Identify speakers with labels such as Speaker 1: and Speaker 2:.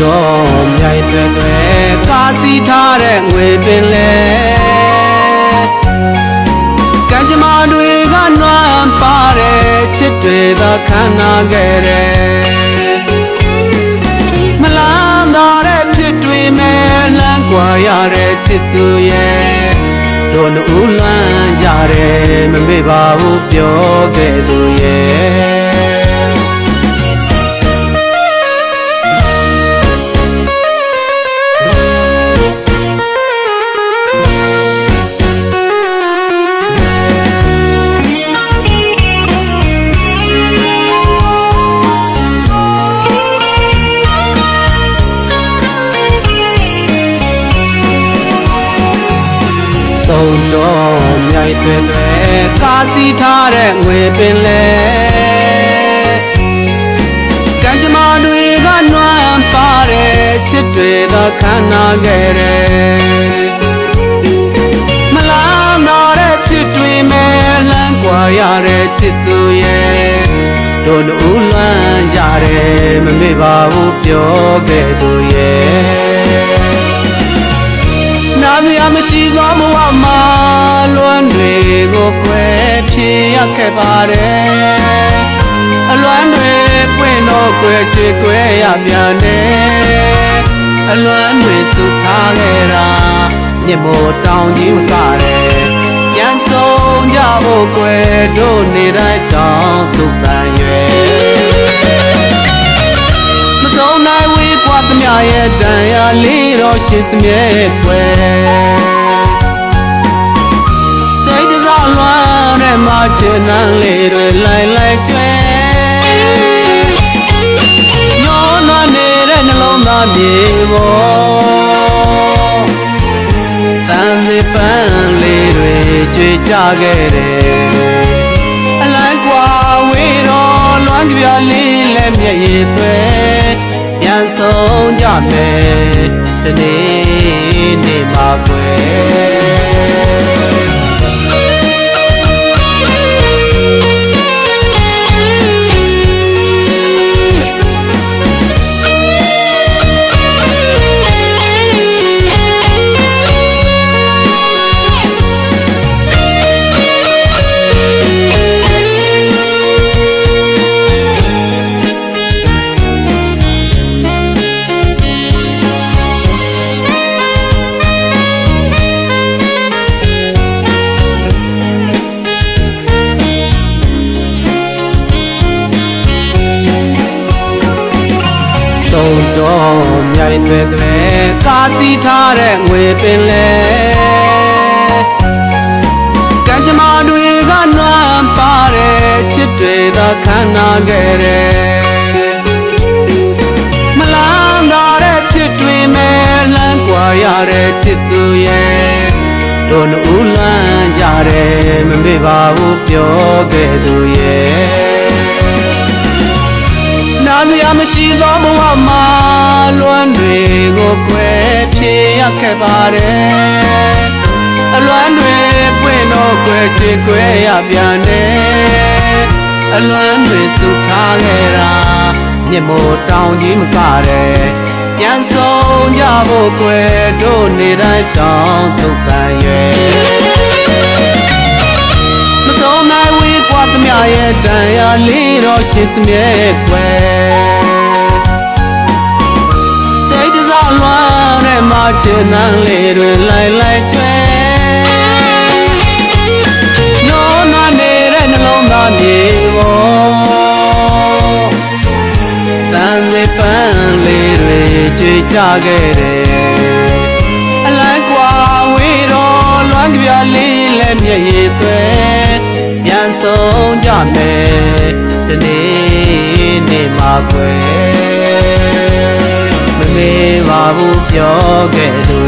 Speaker 1: တော်မြိုင်တွေကားစီးထားတဲ့ငွေပင်လေကံကြမ္မာတွေကနွမ်းပါတဲ့ချစ်တွေသာခံနာခဲ့တယ်မလန်းသာတဲ့ဖြစ်တွေမဲ့လမ်းကွာရတဲ့ချစ်သူရဲ့တို့နှူးလန်းရတယ်မမေ့ပါဘူးပြောခဲ့သူရဲ့ဆုံးတော်မြိုင်တွေကားစီးထားတဲ့ငွေပင်လေကံကြမ္မာတွေကနွမ်းပါတဲ့ချစ်တွေသာခံနာခဲ့တယ်မလန်းသာတဲ့ဖြစ်တွေမဲ့လမ်းကွာရတဲ့ချစ်သူရဲ့တို့နှူးလန်းရတယ်မမေ့ပါဘူးပြောခဲ့သူရဲ့နာစရာမရှိသောဘဝမှာလွမ်းတွေကိုကွယ်ဖြေရခဲ့ပါတယ်အလွမ်းတွေပွင့်တော့ကွယ်ချွေကွယ်ရပြန်တယ်အလွမ်းတွေစုထားခဲ့တာမြစ်မို့တောင်ကြီးမကတယ်ပြန်ဆုံးကြဖို့ကွယ်တို့နေတိုင်းတောင်စုပန်ရွယ်မဆုံးနိုင်ဝေးကွာသမျှရဲ့တန်ရာလေးတော့ရှင်းစမြဲကွယ်စိတ်တစားလွမ်းတဲ့မှာချင်နှံလေးတွေလိုက်လိုက်ကျွဲညောနွမ်းနေတဲ့နှလုံးသားမြေပေါ်တန်စီပန်းလေးတွေကြွေကြခဲ့တယ်အလိုက်ကွာဝေးတော့လွမ်းကြပြလေးလည်းမျက်ရည်သွဲပြန်ဆုံးကြမယ်ဒီနေ့နေမှာကွယ်ဆုံးတော်မြိုင်တွေကားစီးထားတဲ့ငွေပင်လေကံကြမ္မာတွေကနွမ်းပါတဲ့ချစ်တွေသာခံနာခဲ့တယ်မလန်းသာတဲ့ဖြစ်တွေမဲ့လမ်းကွာရတဲ့ချစ်သူရဲ့တို့နှူးလန်းရတယ်မမေ့ပါဘူးပြောခဲ့သူရဲ့နာစရာမရှိသောဘဝမှာလွမ်းတွေကိုကွယ်ဖြေရခဲ့ပါတယ်အလွမ်းတွေပွင့်တော့ကွယ်ချွေကွယ်ရပြန်တယ်အလွမ်းတွေစုထားခဲ့တာမြစ်မို့တောင်ကြီးမကတယ်ပြန်ဆုံးကြဖို့ကွယ်တို့နေတိုင်းတောင်စုပန်ရွယ်မဆုံးနိုင်ဝေးကွာသမျှရဲ့တန်ရာလေးတော့ရှင်းစမြဲကွယ်စိတ်တစားလွမ်းတဲ့မှာချင်နှံလေးတွေလိုက်လိုက်ကျွဲညောနွမ်းနေတဲ့နှလုံးသားမြေပေါ်တန်စီပန်းလေးတွေကြွေကြခဲ့တယ်အလိုက်ကွာဝေးတော့လွမ်းကြပြလေးလည်းမျက်ရည်သွဲပြန်ဆုံးကြမယ်ဒီနေ့နေမှာကွယ်မမေ့ပါဘူးပြောခဲ့သူ